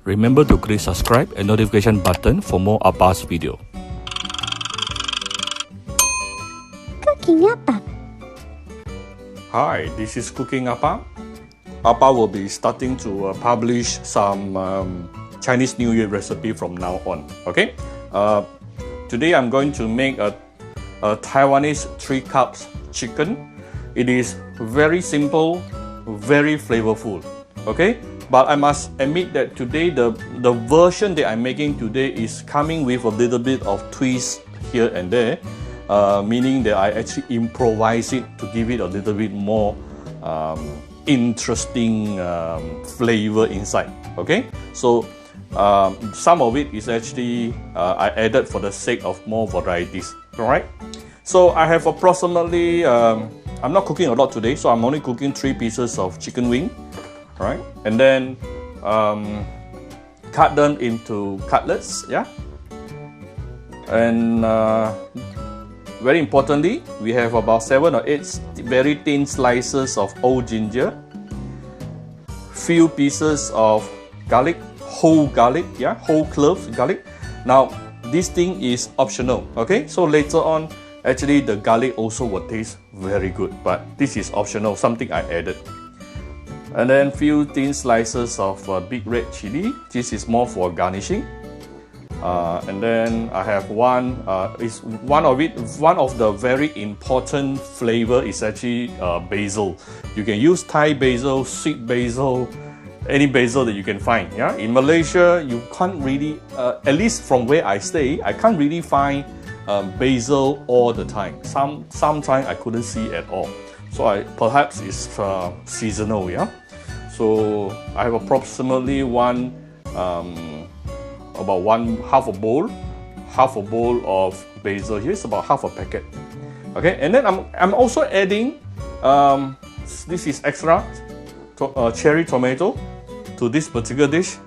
Remember to click subscribe and notification button for more Appa's video. Cooking Appa. Hi, this is Cooking Appa. Appa will be starting to publish some Chinese New Year recipe from now on. Okay. Today I'm going to make a Taiwanese 3 cups chicken. It is very simple, very flavorful. Okay. But I must admit that today the version that I'm making today is coming with a little bit of twist here and there, meaning that I actually improvise it to give it a little bit more interesting flavor inside. Okay, so some of it is actually I added for the sake of more varieties. All right, so I have approximately I'm not cooking a lot today, so I'm only cooking 3 pieces of chicken wing. Right, and then cut them into cutlets, yeah. And very importantly, we have about 7 or 8 very thin slices of old ginger, few pieces of garlic, whole garlic, yeah, whole cloves garlic. Now this thing is optional, okay. So later on, actually the garlic also will taste very good, but this is optional, something I added. And then few thin slices of big red chili. This is more for garnishing. And then I have one of the very important flavor is actually basil. You can use Thai basil, sweet basil, any basil that you can find. Yeah, in Malaysia you can't really, at least from where I stay, I can't really find basil all the time. Sometimes I couldn't see at all. So perhaps it's seasonal. Yeah. So I have approximately half a bowl of basil. Here's about half a packet. Okay, and then I'm also adding this is extra cherry tomato to this particular dish.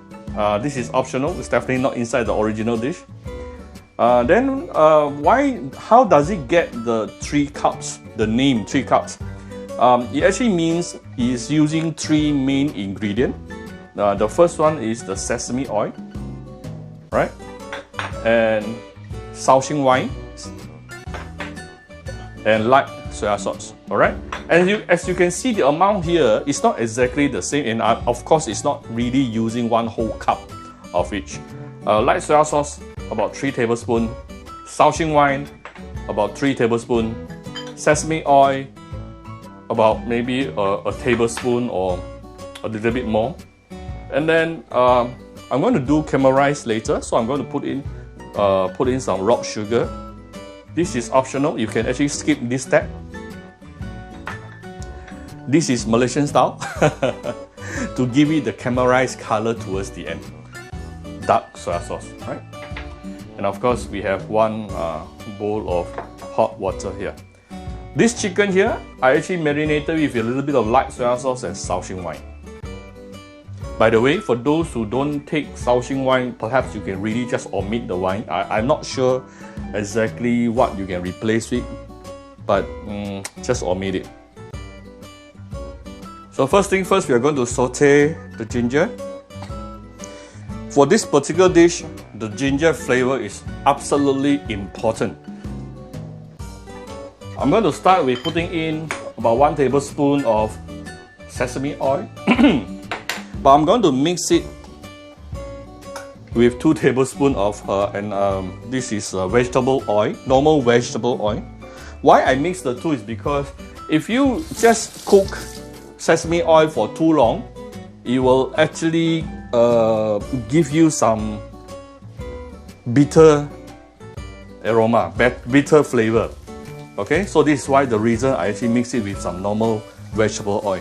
This is optional. It's definitely not inside the original dish. Then how does it get the 3 cups? The name 3 cups. It actually means it's using 3 main ingredients. The first one is the sesame oil, right? And saute wine and light soy sauce. All right. And as you can see, the amount here is not exactly the same, and of course, it's not really using 1 whole cup of each. Light soy sauce about 3 tablespoons, saute wine about 3 tablespoons, sesame oil about maybe a tablespoon or a little bit more. And then I'm going to do caramelize later, so I'm going to put in some rock sugar. This is optional. You can actually skip this step. This is Malaysian style to give it the caramelized color towards the end. Dark soy sauce, right? And of course, we have 1 bowl of hot water here. This chicken here, I actually marinated with a little bit of light soy sauce and saute wine. By the way, for those who don't take saute wine, perhaps you can really just omit the wine. I'm not sure exactly what you can replace with, but just omit it. So first thing first, we are going to saute the ginger. For this particular dish, the ginger flavor is absolutely important. I'm going to start with putting in about 1 tablespoon of sesame oil. But I'm going to mix it with 2 tablespoons of this is vegetable oil, normal vegetable oil. Why I mix the 2 is because if you just cook sesame oil for too long, it will actually give you some bitter aroma, bitter flavor. Okay, so this is why the reason I actually mix it with some normal vegetable oil.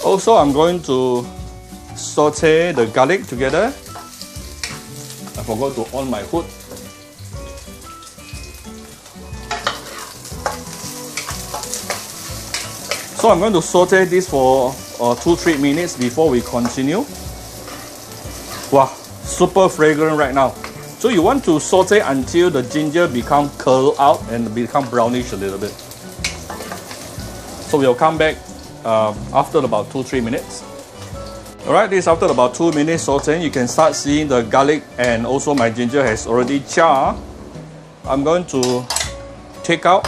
Also, I'm going to saute the garlic together. I forgot to on my hood. So I'm going to saute this for 2-3 minutes before we continue. Wow, Super fragrant right now. So you want to saute until the ginger become curl out and become brownish a little bit. So we'll come back after about 2-3 minutes. Alright, this after about 2 minutes sauteing, you can start seeing the garlic and also my ginger has already charred. I'm going to take out.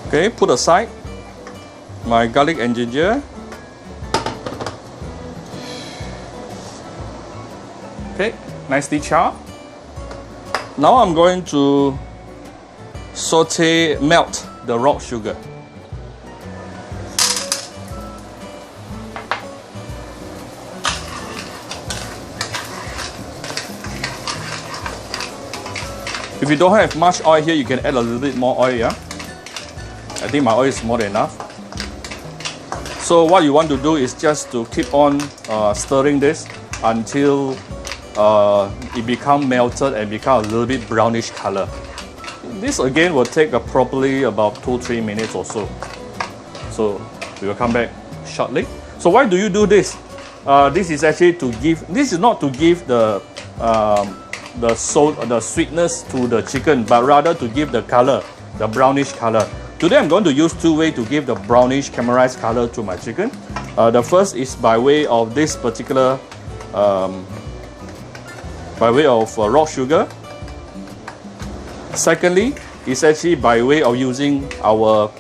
Okay, put aside my garlic and ginger. Okay, nicely charred. Now I'm going to melt the rock sugar. If you don't have much oil here, you can add a little bit more oil, yeah? I think my oil is more than enough. So what you want to do is just to keep on stirring this until it become melted and become a little bit brownish color. This again will take probably about 2-3 minutes or so. So we will come back shortly. So why do you do this? This is actually to give. This is not to give the sweetness to the chicken, but rather to give the color, the brownish color. Today I'm going to use 2 ways to give the brownish caramelized color to my chicken. The first is by way of this particular, by way of rock sugar. Secondly, it's actually by way of using our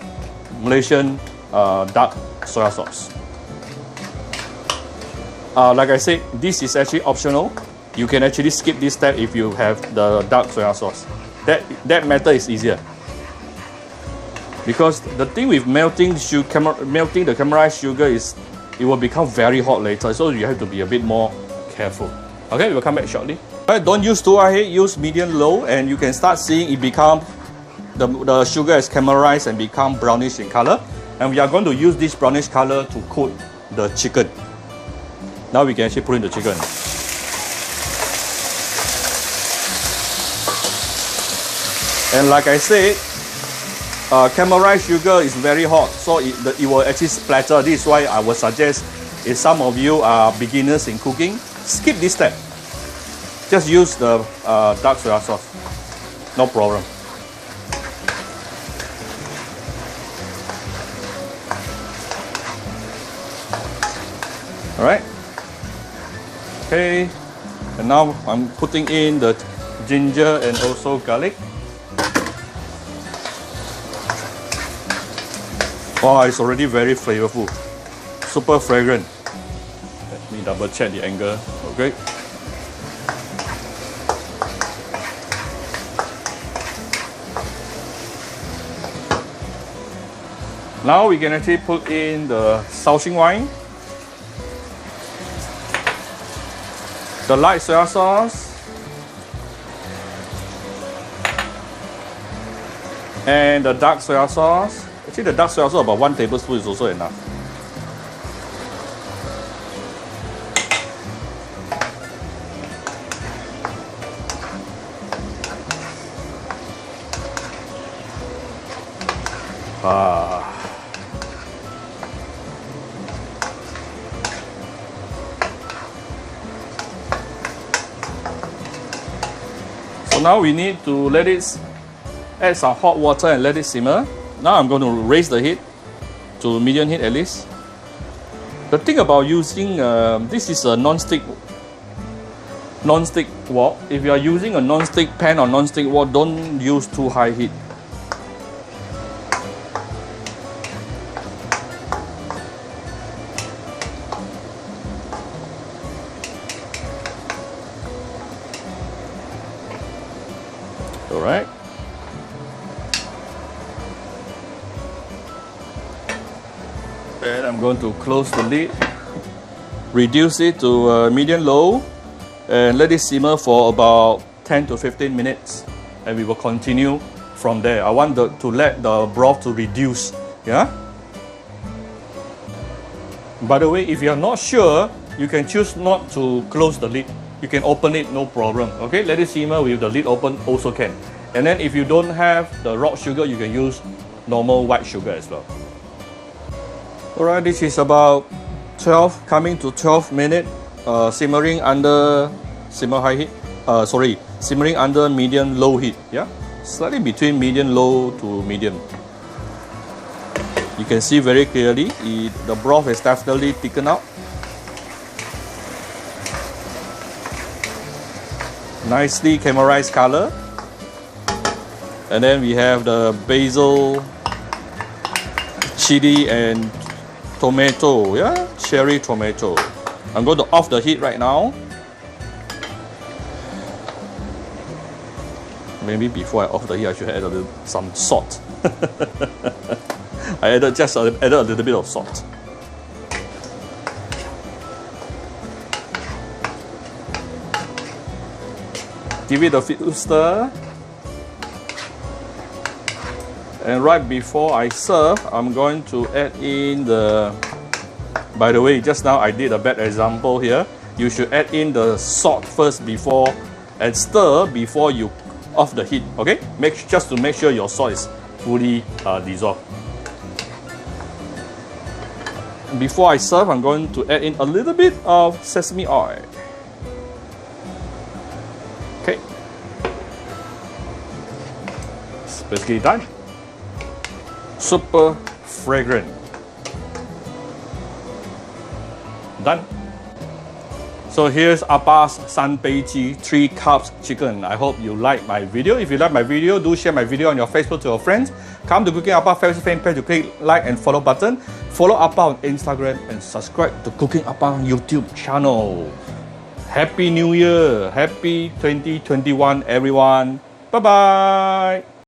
Malaysian dark soy sauce. Like I said, this is actually optional. You can actually skip this step if you have the dark soy sauce. That method is easier. Because the thing with melting the caramelized sugar is it will become very hot later, so you have to be a bit more careful. Okay, we'll come back shortly. Alright, don't use too high heat, use medium low, and you can start seeing it become the sugar is caramelized and become brownish in color. And we are going to use this brownish color to coat the chicken. Now we can actually put in the chicken. And like I said, caramelized sugar is very hot, so it will actually splatter. This is why I would suggest, if some of you are beginners in cooking, skip this step. Just use the dark soy sauce. No problem. Alright. Okay. And now I'm putting in the ginger and also garlic. Wow, it's already very flavorful. Super fragrant. Let me double check the angle. Okay. Now we can actually put in the saucing wine, the light soy sauce, and the dark soy sauce. Actually, the dark soy sauce, about 1 tablespoon is also enough. So now we need to add some hot water and let it simmer. Now I'm going to raise the heat to medium heat at least. The thing about using this is a non-stick wok. If you are using a non-stick pan or non-stick wok, don't use too high heat. All right. And I'm going to close the lid, reduce it to medium low, and let it simmer for about 10 to 15 minutes. And we will continue from there. I want to let the broth to reduce. Yeah. By the way, if you are not sure, you can choose not to close the lid. You can open it, no problem. Okay, let it simmer with the lid open also can. And then if you don't have the rock sugar, you can use normal white sugar as well. Alright, this is about coming to 12 minutes, simmering under simmering under medium low heat. Yeah, slightly between medium low to medium. You can see very clearly the broth is definitely thickened out. Nicely caramelized color. And then we have the basil, chili and tomato, yeah, cherry tomato. I'm going to off the heat right now. Maybe before I off the heat, I should add some salt. I added a little bit of salt. Give it a few stir. And right before I serve, I'm going to add in the... By the way, just now I did a bad example here. You should add in the salt first before and stir before you off the heat. Okay? Just to make sure your salt is fully dissolved. Before I serve, I'm going to add in a little bit of sesame oil. Okay. It's basically done. Super fragrant. Done. So here's Appa's Sanbeiji 3 cups chicken. I hope you like my video. If you like my video, do share my video on your Facebook to your friends. Come to Cooking Appa Facebook fan page to click like and follow button. Follow Appa on Instagram and subscribe to Cooking Appa YouTube channel. Happy New Year! Happy 2021 everyone! Bye bye!